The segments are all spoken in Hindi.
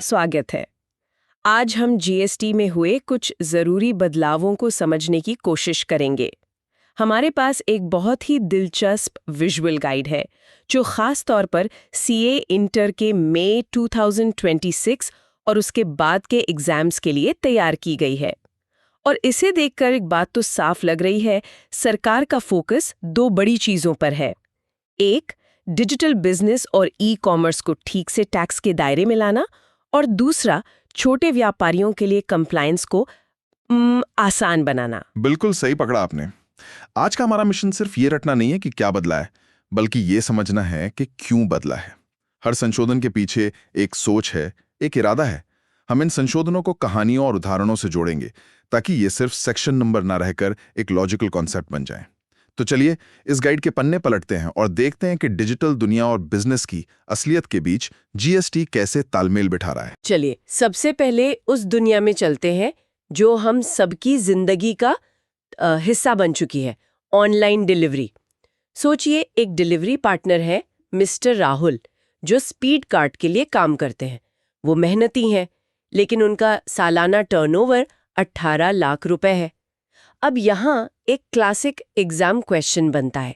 स्वागत है। आज हम जीएसटी में हुए कुछ जरूरी बदलावों को समझने की कोशिश करेंगे। हमारे पास एक बहुत ही दिलचस्प विजुअल गाइड है जो खास तौर पर सीए इंटर के मई 2026 और उसके बाद के एग्जाम्स के लिए तैयार की गई है। और इसे देखकर एक बात तो साफ लग रही है, सरकार का फोकस दो बड़ी चीजों पर है। एक, डिजिटल बिजनेस और ई कॉमर्स को ठीक से टैक्स के दायरे में लाना, और दूसरा, छोटे व्यापारियों के लिए कंप्लायंस को आसान बनाना। बिल्कुल सही पकड़ा आपने। आज का हमारा मिशन सिर्फ ये रटना नहीं है कि क्या बदला है, बल्कि ये समझना है कि क्यों बदला है। हर संशोधन के पीछे एक सोच है, एक इरादा है। हम इन संशोधनों को कहानियों और उदाहरणों से जोड़ेंगे ताकि ये सिर्फ सेक्शन नंबर ना रहकर एक लॉजिकल कॉन्सेप्ट बन जाए। तो चलिए इस गाइड के पन्ने पलटते हैं और देखते हैं कि डिजिटल दुनिया और बिजनेस की असलियत के बीच जीएसटी कैसे तालमेल बिठा रहा है। चलिए सबसे पहले उस दुनिया में चलते हैं जो हम सबकी जिंदगी का हिस्सा बन चुकी है, ऑनलाइन डिलीवरी। सोचिए, एक डिलीवरी पार्टनर है मिस्टर राहुल, जो स्पीड कार्ट के लिए काम करते हैं। वो मेहनती हैं, लेकिन उनका सालाना टर्नओवर 18 लाख रुपए है। अब यहाँ एक क्लासिक एग्जाम क्वेश्चन बनता है,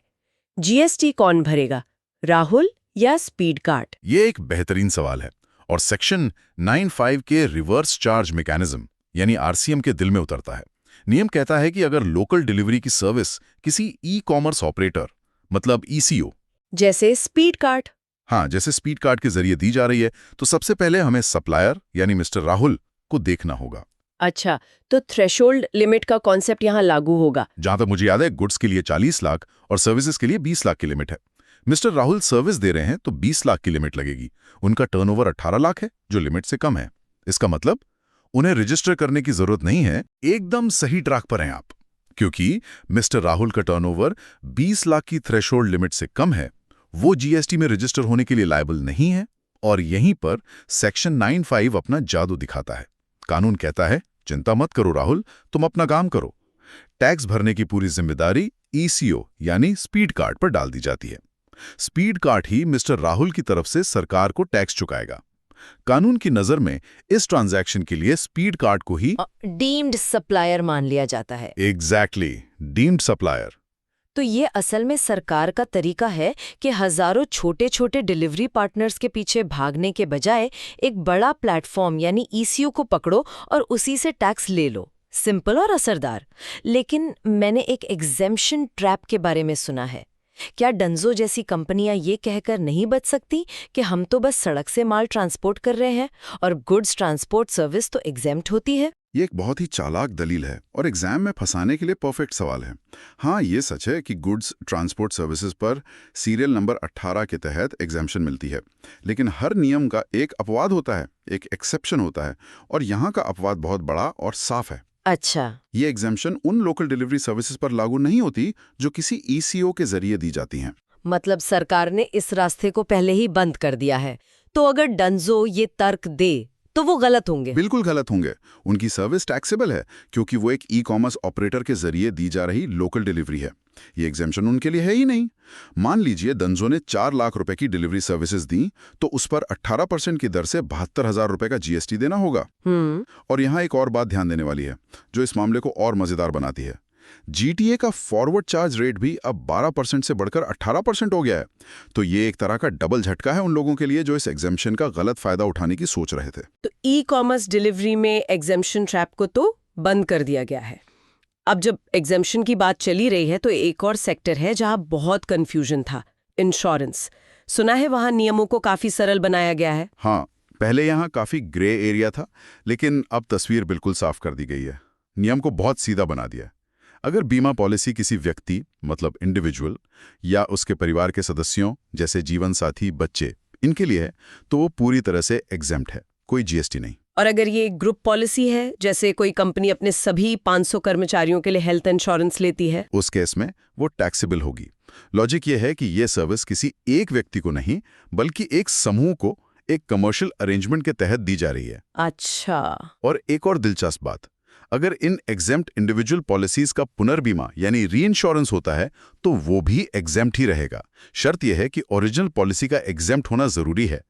जीएसटी कौन भरेगा, राहुल या स्पीड कार्ट? ये एक बेहतरीन सवाल है और सेक्शन 95 के रिवर्स चार्ज मैकेनिज्म यानी आरसीएम के दिल में उतरता है। नियम कहता है कि अगर लोकल डिलीवरी की सर्विस किसी ई कॉमर्स ऑपरेटर मतलब ईसीओ जैसे स्पीड कार्ट, जैसे स्पीड कार्ट के जरिए दी जा रही है, तो सबसे पहले हमें सप्लायर यानी मिस्टर राहुल को देखना होगा। अच्छा, तो थ्रेशोल्ड लिमिट का कॉन्सेप्ट यहाँ लागू होगा। जहां तक मुझे याद है, गुड्स के लिए 40 लाख और सर्विसेज के लिए 20 लाख की लिमिट है। मिस्टर राहुल सर्विस दे रहे हैं तो 20 लाख की लिमिट लगेगी। उनका टर्नओवर 18 लाख है, जो लिमिट से कम है। इसका मतलब उन्हें रजिस्टर करने की जरूरत नहीं है। एकदम सही ट्रैक पर हैं आप, क्योंकि मिस्टर राहुल का टर्नओवर 20 लाख की थ्रेशोल्ड लिमिट से कम है। वो जीएसटी में रजिस्टर होने के लिए लायबल नहीं है। और यहीं पर सेक्शन 95 अपना जादू दिखाता है। कानून कहता है, चिंता मत करो राहुल, तुम अपना काम करो। टैक्स भरने की पूरी जिम्मेदारी ईसीओ यानी स्पीड कार्ट पर डाल दी जाती है। स्पीड कार्ट ही मिस्टर राहुल की तरफ से सरकार को टैक्स चुकाएगा। कानून की नजर में इस ट्रांजैक्शन के लिए स्पीड कार्ट को ही डीम्ड सप्लायर मान लिया जाता है। Exactly, deemed supplier. तो ये असल में सरकार का तरीका है कि हजारों छोटे छोटे डिलीवरी पार्टनर्स के पीछे भागने के बजाय एक बड़ा प्लेटफॉर्म यानी ईसीओ को पकड़ो और उसी से टैक्स ले लो। सिंपल और असरदार। लेकिन मैंने एक एग्जेम्पशन ट्रैप के बारे में सुना है। क्या डंजो जैसी कंपनियां ये कहकर नहीं बच सकती कि हम तो बस सड़क से माल ट्रांसपोर्ट कर रहे हैं और गुड्स ट्रांसपोर्ट सर्विस तो एग्जेम्प्ट होती है? ये एक बहुत ही चालाक दलील है और एग्जाम में फंसाने के लिए परफेक्ट सवाल है। हाँ, ये सच है कि गुड्स ट्रांसपोर्ट सर्विसेज पर सीरियल नंबर 18 के तहत एग्जाम्पशन मिलती है, लेकिन हर नियम का एक अपवाद होता है, एक एक्सेप्शन होता है, और यहाँ का अपवाद बहुत बड़ा और साफ है। अच्छा, ये एग्जाम्पशन उन लोकल डिलीवरी सर्विसेज पर लागू नहीं होती जो किसी ईसीओ के जरिए दी जाती हैं। मतलब सरकार ने इस रास्ते को पहले ही बंद कर दिया है। तो अगर डंजो ये तर्क दे तो वो गलत होंगे? बिल्कुल गलत होंगे। उनकी सर्विस टैक्सेबल है क्योंकि वो एक ई कॉमर्स ऑपरेटर के जरिए दी जा रही लोकल डिलीवरी है। ये एग्जेम्पशन उनके लिए है ही नहीं। मान लीजिए डंजो ने 4 लाख रुपए की डिलीवरी सर्विसेज दी, तो उस पर 18% की दर से 72,000 रुपए का जीएसटी देना होगा। और यहाँ एक और बात ध्यान देने वाली है जो इस मामले को और मजेदार बनाती है। जीटीए का फॉरवर्ड चार्ज रेट भी अब 12% से बढ़कर 18% हो गया है। तो ये एक तरह का डबल झटका है उन लोगों के लिए जो इस एग्जेम्पशन का गलत फायदा उठाने की सोच रहे थे। तो ई कॉमर्स डिलीवरी में एग्जेम्पशन ट्रैप को तो बंद कर दिया गया है। अब जब एग्जेम्पशन की बात चली रही है तो एक और सेक्टर है जहां बहुत कंफ्यूजन था, इंश्योरेंस। सुना है वहां नियमों को काफी सरल बनाया गया है। हाँ, पहले यहाँ काफी ग्रे एरिया था, लेकिन अब तस्वीर बिल्कुल साफ कर दी गई है। नियम को बहुत सीधा बना दिया। अगर बीमा पॉलिसी किसी व्यक्ति मतलब इंडिविजुअल या उसके परिवार के सदस्यों जैसे जीवन साथी, बच्चे, इनके लिए है तो वो पूरी तरह से एग्जेम्प्ट है, कोई जीएसटी नहीं। और अगर ये ग्रुप पॉलिसी है, जैसे कोई कंपनी अपने सभी 500 कर्मचारियों के लिए हेल्थ इंश्योरेंस लेती है, उस केस में वो टैक्सेबल होगी। लॉजिक ये है कि ये सर्विस किसी एक व्यक्ति को नहीं बल्कि एक समूह को एक कमर्शियल अरेंजमेंट के तहत दी जा रही है। अच्छा। और एक और दिलचस्प बात, अगर इन एग्जेम्प्ट इंडिविजुअल पॉलिसीज का पुनर्बीमा यानी री इंश्योरेंस होता है तो वो भी एग्जेम्प्ट ही रहेगा। शर्त यह है कि ओरिजिनल पॉलिसी का एग्जेम्प्ट होना जरूरी है।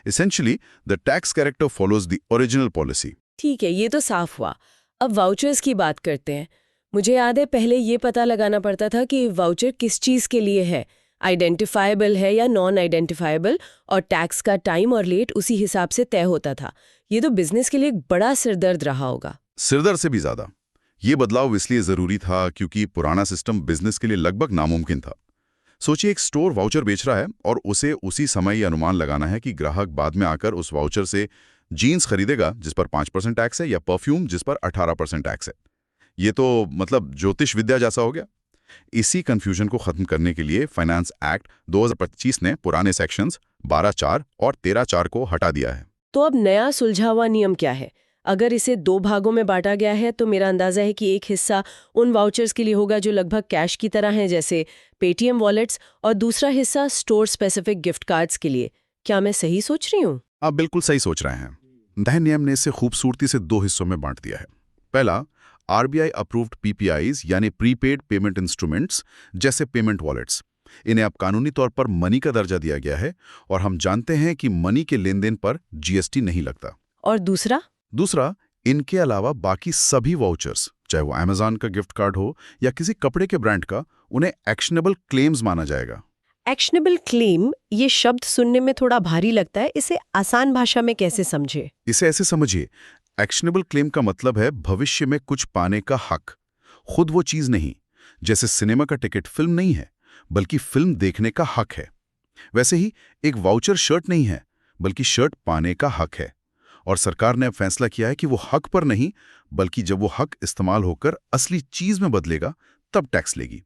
Essentially, the tax character follows the original policy. ठीक है, ये तो साफ हुआ। अब वाउचर्स की बात करते हैं। मुझे याद है पहले ये पता लगाना पड़ता था कि वाउचर किस चीज़ के लिए है, आइडेंटिफाइबल है या नॉन आइडेंटिफाइबल, और टैक्स का टाइम और रेट उसी हिसाब से तय होता था। ये तो बिजनेस के लिए एक बड़ा सिरदर्द रहा होगा। सिरदर्द से भी ज्यादा। ये बदलाव इसलिए जरूरी था क्योंकि पुराना सिस्टम बिजनेस के लिए लगभग नामुमकिन था। सोचिए, एक स्टोर वाउचर बेच रहा है और उसे उसी समय ये अनुमान लगाना है कि ग्राहक बाद में आकर उस वाउचर से जीन्स खरीदेगा जिस पर 5% टैक्स है या परफ्यूम जिस पर 18% टैक्स है। ये तो मतलब ज्योतिष विद्या जैसा हो गया। इसी कंफ्यूजन को खत्म करने के लिए फाइनेंस एक्ट 2025 ने पुराने सेक्शंस 12(4) और 13(4) को हटा दिया है। तो अब नया सुलझा हुआ नियम क्या है? अगर इसे 2 भागों में बांटा गया है तो मेरा अंदाजा है कि एक हिस्सा उन वाउचर्स के लिए होगा जो लगभग कैश की तरह हैं, जैसे पेटीएम वॉलेट्स, और दूसरा हिस्सा स्टोर स्पेसिफिक गिफ्ट कार्ड्स के लिए। क्या मैं सही सोच रही हूँ? आप बिल्कुल सही सोच रहे हैं। नए नियम ने इसे खूबसूरती से 2 हिस्सों में बांट दिया है। पहला, आरबीआई अप्रूव्ड पीपीआईज यानी प्रीपेड पेमेंट इंस्ट्रूमेंट्स जैसे पेमेंट वॉलेट्स। इन्हें अब कानूनी तौर पर मनी का दर्जा दिया गया है और हम जानते हैं कि मनी के लेन देन पर जीएसटी नहीं लगता। और दूसरा, इनके अलावा बाकी सभी वाउचर्स, चाहे वो अमेज़न का गिफ्ट कार्ड हो या किसी कपड़े के ब्रांड का, उन्हें एक्शनेबल क्लेम्स माना जाएगा। एक्शनेबल क्लेम, ये शब्द सुनने में थोड़ा भारी लगता है। इसे आसान भाषा में कैसे समझे? इसे ऐसे समझिए, एक्शनेबल क्लेम का मतलब है भविष्य में कुछ पाने का हक। खुद वो चीज नहीं, जैसे सिनेमा का टिकट फिल्म नहीं है, बल्कि फिल्म देखने का हक है। वैसे ही एक वाउचर शर्ट नहीं है, बल्कि शर्ट पाने का हक है। और सरकार ने अब फैसला किया है कि वो हक पर नहीं, बल्कि जब वो हक इस्तेमाल होकर असली चीज में बदलेगा तब टैक्स लेगी।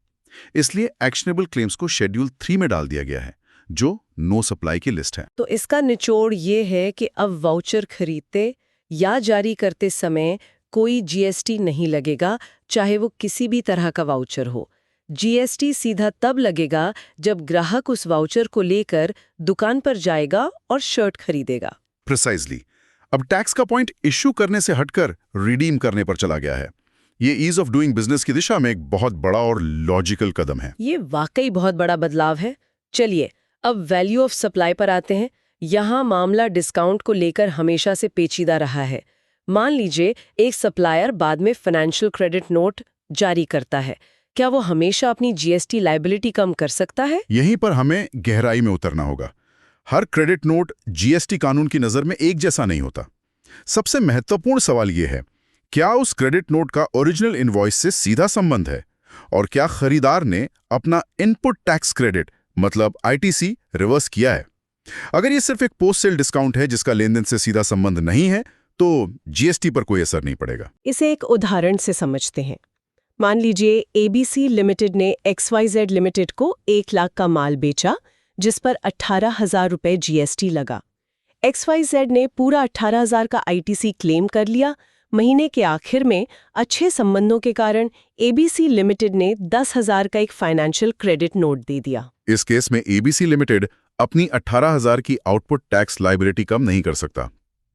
इसलिए एक्शनेबल क्लेम्स को शेड्यूल 3 में डाल दिया गया है, जो नो सप्लाई की लिस्ट है। तो इसका निचोड़ ये है कि अब वाउचर खरीदते या जारी करते समय कोई जीएसटी नहीं लगेगा, चाहे वो किसी भी तरह का वाउचर हो। जीएसटी सीधा तब लगेगा जब ग्राहक उस वाउचर को लेकर दुकान पर जाएगा और शर्ट खरीदेगा। प्रिसाइजली। अब टैक्स का पॉइंट इश्यू करने से हटकर रिडीम करने पर चला गया है। ये ईज ऑफ डूइंग बिजनेस की दिशा में एक बहुत बड़ा और लॉजिकल कदम है। ये वाकई बहुत बड़ा बदलाव है। चलिए अब वैल्यू ऑफ सप्लाई पर आते हैं। यहाँ मामला डिस्काउंट को लेकर हमेशा से पेचीदा रहा है। मान लीजिए एक सप्लायर बाद में फाइनेंशियल क्रेडिट नोट जारी करता है, क्या वो हमेशा अपनी जीएसटी लायबिलिटी कम कर सकता है? यहीं पर हमें गहराई में उतरना होगा। हर क्रेडिट नोट जीएसटी कानून की नजर में एक जैसा नहीं होता। सबसे महत्वपूर्ण सवाल यह है, क्या उस क्रेडिट नोट का ओरिजिनल इनवॉइस से सीधा संबंध है, और क्या खरीदार ने अपना इनपुट टैक्स क्रेडिट मतलब आईटीसी रिवर्स किया है? अगर ये सिर्फ एक पोस्ट सेल डिस्काउंट है जिसका लेन देन से सीधा संबंध नहीं है, तो जीएसटी पर कोई असर नहीं पड़ेगा। इसे एक उदाहरण से समझते हैं। मान लीजिए एबीसी लिमिटेड ने XYZ लिमिटेड को 1 लाख का माल बेचा, जिस पर 18,000 रुपए जीएसटी लगा। XYZ ने पूरा 18,000 का आईटीसी क्लेम कर लिया। महीने के आखिर में अच्छे संबंधों के कारण एबीसी लिमिटेड ने 10,000 का एक फाइनेंशियल क्रेडिट नोट दे दिया। इस केस में एबीसी लिमिटेड अपनी 18,000 की आउटपुट टैक्स लायबिलिटी कम नहीं कर सकता,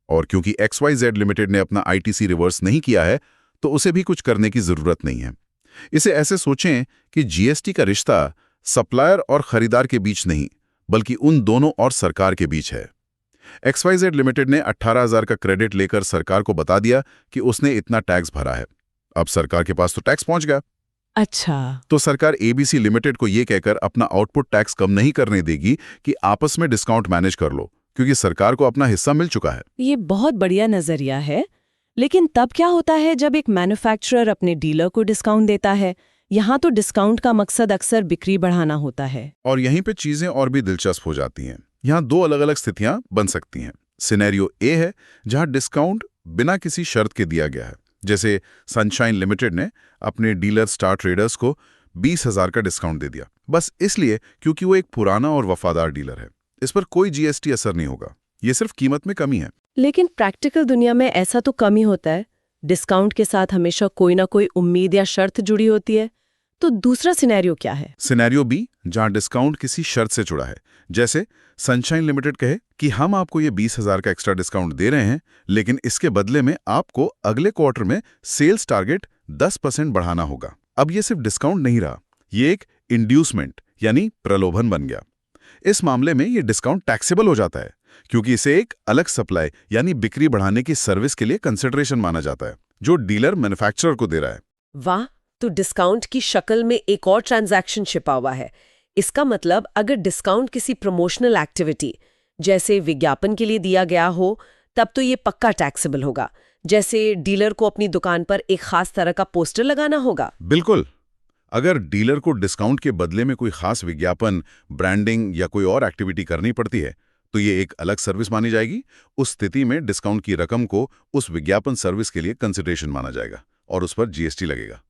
और क्योंकि XYZ लिमिटेड ने अपना आईटीसी रिवर्स नहीं किया है, तो उसे भी कुछ करने की जरूरत नहीं है। इसे ऐसे सोचें कि जीएसटी का रिश्ता सप्लायर और खरीदार के बीच नहीं, बल्कि उन दोनों और सरकार के बीच है। XYZ लिमिटेड ने 18,000 का क्रेडिट लेकर सरकार को बता दिया कि उसने इतना टैक्स भरा है। अब सरकार के पास तो टैक्स पहुंच गया। अच्छा, तो सरकार एबीसी लिमिटेड को यह कहकर अपना आउटपुट टैक्स कम नहीं करने देगी कि आपस में डिस्काउंट मैनेज कर लो, क्योंकि सरकार को अपना हिस्सा मिल चुका है। ये बहुत बढ़िया नजरिया है। लेकिन तब क्या होता है जब एक मैन्युफैक्चरर अपने डीलर को डिस्काउंट देता है? यहाँ तो डिस्काउंट का मकसद अक्सर बिक्री बढ़ाना होता है। और यहीं पे चीजें और भी दिलचस्प हो जाती हैं। यहाँ 2 अलग-अलग स्थितियां बन सकती हैं। सिनेरियो ए है जहां डिस्काउंट बिना किसी शर्त के दिया गया है, जैसे सनशाइन लिमिटेड ने अपने डीलर स्टार ट्रेडर्स को 20,000 का डिस्काउंट दे दिया, बस इसलिए क्योंकि वो एक पुराना और वफादार डीलर है। इस पर कोई जीएसटी असर नहीं होगा, ये सिर्फ कीमत में कमी है। लेकिन प्रैक्टिकल दुनिया में ऐसा तो कम ही होता है। डिस्काउंट के साथ हमेशा कोई ना कोई उम्मीद या शर्त जुड़ी होती है। तो दूसरा सिनेरियो क्या है? सिनेरियो बी, जहां डिस्काउंट किसी शर्त से जुड़ा है। जैसे सनशाइन लिमिटेड कहे कि हम आपको ये 20,000 का एक्स्ट्रा डिस्काउंट दे रहे हैं, लेकिन इसके बदले में आपको अगले क्वार्टर में सेल्स टारगेट 10% बढ़ाना होगा। अब ये सिर्फ डिस्काउंट नहीं रहा, ये एक इंड्यूसमेंट यानी प्रलोभन बन गया। इस मामले में ये डिस्काउंट टैक्सेबल हो जाता है, क्योंकि इसे एक अलग सप्लाई यानी बिक्री बढ़ाने की सर्विस के लिए कंसिडरेशन माना जाता है, जो डीलर मैन्युफैक्चरर को दे रहा है। वाह, तो डिस्काउंट की शक्ल में एक और ट्रांजैक्शन छिपा हुआ है। इसका मतलब अगर डिस्काउंट किसी प्रमोशनल एक्टिविटी जैसे विज्ञापन के लिए दिया गया हो, तब तो ये पक्का टैक्सेबल होगा। जैसे डीलर को अपनी दुकान पर एक खास तरह का पोस्टर लगाना होगा। बिल्कुल। अगर डीलर को डिस्काउंट के बदले में कोई खास विज्ञापन, ब्रांडिंग या कोई और एक्टिविटी करनी पड़ती है, तो ये एक अलग सर्विस मानी जाएगी। उस स्थिति में डिस्काउंट की रकम को उस विज्ञापन सर्विस के लिए कंसिडरेशन माना जाएगा और उस पर जीएसटी लगेगा।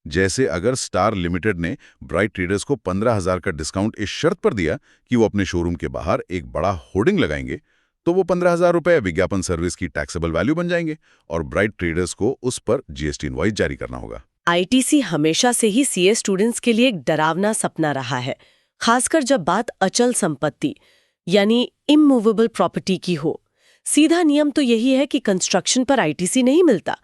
जैसे अगर स्टार लिमिटेड ने ब्राइट ट्रेडर्स को 15,000 का डिस्काउंट इस शर्त पर दिया कि वो अपने शोरूम के बाहर एक बड़ा होर्डिंग लगाएंगे, तो वो 15,000 रुपए विज्ञापन सर्विस की टैक्सेबल वैल्यू बन जाएंगे और ब्राइट ट्रेडर्स को उस पर जीएसटी इनवॉइस जारी करना होगा। आईटीसी हमेशा से ही सीए स्टूडेंट्स के लिए एक डरावना सपना रहा है, खासकर जब बात अचल संपत्ति यानी इमूवेबल प्रॉपर्टी की हो। सीधा नियम तो यही है कि कंस्ट्रक्शन पर आईटीसी नहीं मिलता।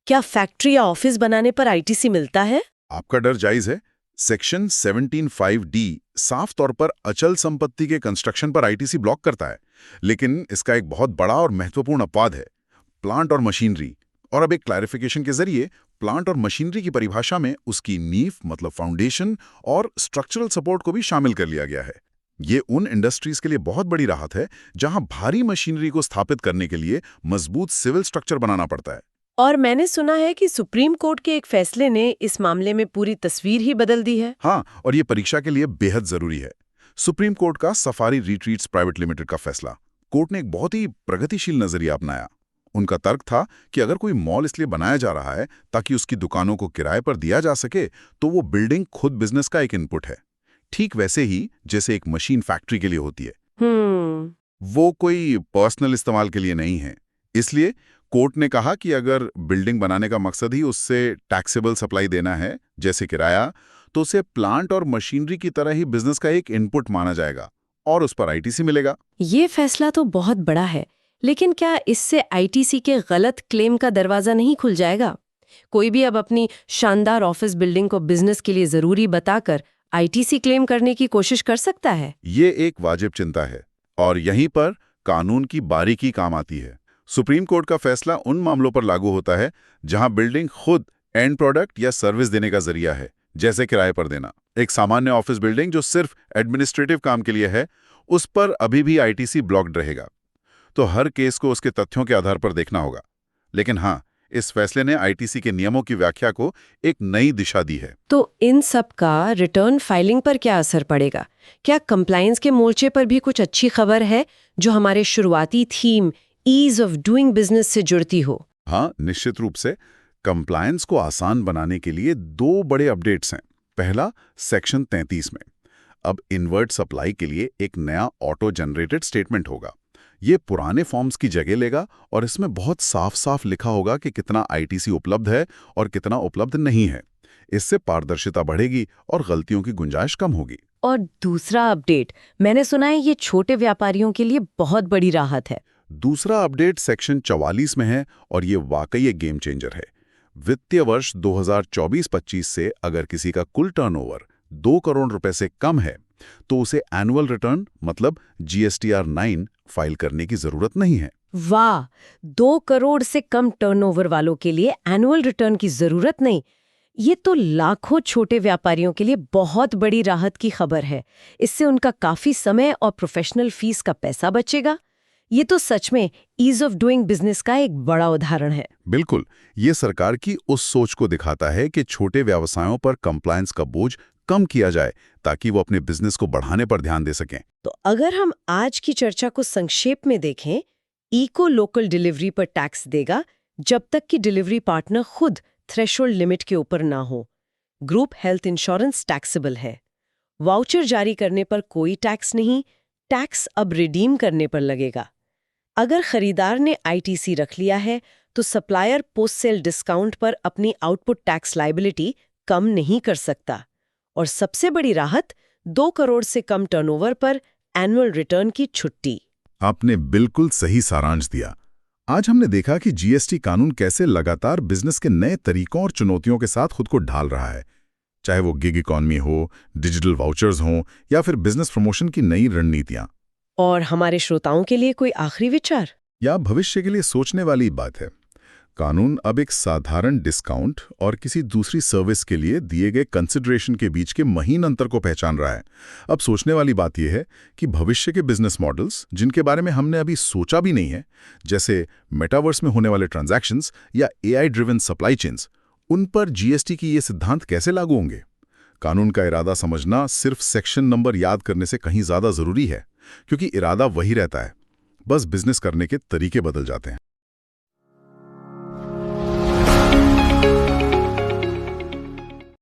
क्या फैक्ट्री या ऑफिस बनाने पर आईटीसी मिलता है? आपका डर जायज है। सेक्शन 17(5)(d) साफ तौर पर अचल संपत्ति के कंस्ट्रक्शन पर आईटीसी ब्लॉक करता है, लेकिन इसका एक बहुत बड़ा और महत्वपूर्ण अपवाद है, प्लांट और मशीनरी। और अब एक क्लैरिफिकेशन के जरिए प्लांट और मशीनरी की परिभाषा में उसकी नींव मतलब फाउंडेशन और स्ट्रक्चरल सपोर्ट को भी शामिल कर लिया गया है। ये उन इंडस्ट्रीज के लिए बहुत बड़ी राहत है जहां भारी मशीनरी को स्थापित करने के लिए मजबूत सिविल स्ट्रक्चर बनाना पड़ता है। और मैंने सुना है कि सुप्रीम कोर्ट के एक फैसले ने इस मामले में पूरी तस्वीर ही बदल दी है। हाँ, और ये परीक्षा के लिए बेहद जरूरी है। सुप्रीम कोर्ट का सफारी रिट्रीट्स प्राइवेट लिमिटेड का फैसला। कोर्ट ने एक बहुत ही प्रगतिशील नजरिया अपनाया। उनका तर्क था कि अगर कोई मॉल इसलिए बनाया जा रहा है ताकि उसकी दुकानों को किराए पर दिया जा सके, तो वो बिल्डिंग खुद बिजनेस का एक इनपुट है, ठीक वैसे ही जैसे एक मशीन फैक्ट्री के लिए होती है। वो कोई पर्सनल इस्तेमाल के लिए नहीं है। इसलिए कोर्ट ने कहा कि अगर बिल्डिंग बनाने का मकसद ही उससे टैक्सेबल सप्लाई देना है, जैसे किराया, तो उसे प्लांट और मशीनरी की तरह ही बिजनेस का एक इनपुट माना जाएगा और उस पर आईटीसी मिलेगा। ये फैसला तो बहुत बड़ा है, लेकिन क्या इससे आईटीसी के गलत क्लेम का दरवाजा नहीं खुल जाएगा? कोई भी अब अपनी शानदार ऑफिस बिल्डिंग को बिजनेस के लिए जरूरी बताकर आईटीसी क्लेम करने की कोशिश कर सकता है। ये एक वाजिब चिंता है और यहीं पर कानून की बारीकी काम आती है। सुप्रीम कोर्ट का फैसला उन मामलों पर लागू होता है जहां बिल्डिंग खुद एंड प्रोडक्ट या सर्विस देने का जरिया है, जैसे किराए पर देना। एक सामान्य ऑफिस बिल्डिंग जो सिर्फ एडमिनिस्ट्रेटिव काम के लिए है, उस पर अभी भी आईटीसी ब्लॉक्ड रहेगा। तो हर केस को उसके तथ्यों के आधार पर देखना होगा। लेकिन हाँ, इस फैसले ने आईटीसी के नियमों की व्याख्या को एक नई दिशा दी है। तो इन सब का रिटर्न फाइलिंग पर क्या असर पड़ेगा? क्या कंप्लायंस के मोर्चे पर भी कुछ अच्छी खबर है जो हमारे शुरुआती theme ease of doing business से जुड़ती हो? हाँ, निश्चित रूप से। कंप्लायंस को आसान बनाने के लिए 2 बड़े अपडेट्स हैं। पहला, सेक्शन 33 में अब इनवर्ट सप्लाई के लिए एक नया ऑटो जनरेटेड स्टेटमेंट होगा। ये पुराने फॉर्म्स की जगह लेगा और इसमें बहुत साफ साफ लिखा होगा कि कितना आईटीसी उपलब्ध है और कितना उपलब्ध नहीं है। इससे पारदर्शिता बढ़ेगी और गलतियों की गुंजाइश कम होगी। और दूसरा अपडेट, मैंने सुना है ये छोटे व्यापारियों के लिए बहुत बड़ी राहत है। दूसरा अपडेट सेक्शन 44 में है और ये वाकई एक गेम चेंजर है। वित्तीय वर्ष 2024-25 से अगर किसी का कुल टर्नओवर 2 करोड़ रुपए से कम है, तो उसे एनुअल रिटर्न मतलब GSTR 9 फाइल करने की जरूरत नहीं है। वाह, 2 करोड़ से कम टर्नओवर वालों के लिए एनुअल रिटर्न की जरूरत नहीं। ये तो लाखों छोटे व्यापारियों के लिए बहुत बड़ी राहत की खबर है। इससे उनका काफी समय और प्रोफेशनल फीस का पैसा बचेगा। ये तो सच में ईज ऑफ डूइंग बिजनेस का एक बड़ा उदाहरण है। बिल्कुल, ये सरकार की उस सोच को दिखाता है कि छोटे व्यवसायों पर कंप्लायंस का बोझ कम किया जाए ताकि वो अपने बिजनेस को बढ़ाने पर ध्यान दे सकें। तो अगर हम आज की चर्चा को संक्षेप में देखें, इको लोकल डिलीवरी पर टैक्स देगा जब तक कि डिलीवरी पार्टनर खुद थ्रेशोल्ड लिमिट के ऊपर ना हो। ग्रुप हेल्थ इंश्योरेंस टैक्सेबल है। वाउचर जारी करने पर कोई टैक्स नहीं, टैक्स अब रिडीम करने पर लगेगा। अगर खरीदार ने आईटीसी रख लिया है तो सप्लायर पोस्ट सेल डिस्काउंट पर अपनी आउटपुट टैक्स लायबिलिटी कम नहीं कर सकता। और सबसे बड़ी राहत 2 करोड़ से कम टर्नओवर पर एनुअल रिटर्न की छुट्टी। आपने बिल्कुल सही सारांश दिया। आज हमने देखा कि जीएसटी कानून कैसे लगातार बिजनेस के नए तरीकों और चुनौतियों के साथ खुद को ढाल रहा है, चाहे वो गिग इकॉनमी हो, डिजिटल वाउचर्स हों या फिर बिजनेस प्रमोशन की नई रणनीतियां। और हमारे श्रोताओं के लिए कोई आखिरी विचार या भविष्य के लिए सोचने वाली बात है। कानून अब एक साधारण डिस्काउंट और किसी दूसरी सर्विस के लिए दिए गए कंसिडरेशन के बीच के महीन अंतर को पहचान रहा है। अब सोचने वाली बात यह है कि भविष्य के बिजनेस मॉडल्स, जिनके बारे में हमने अभी सोचा भी नहीं है, जैसे मेटावर्स में होने वाले ट्रांजैक्शंस या एआई ड्रिवन सप्लाई चेन्स, उन पर जीएसटी की ये सिद्धांत कैसे लागू होंगे। कानून का इरादा समझना सिर्फ सेक्शन नंबर याद करने से कहीं ज्यादा जरूरी है, क्योंकि इरादा वही रहता है, बस बिजनेस करने के तरीके बदल जाते हैं।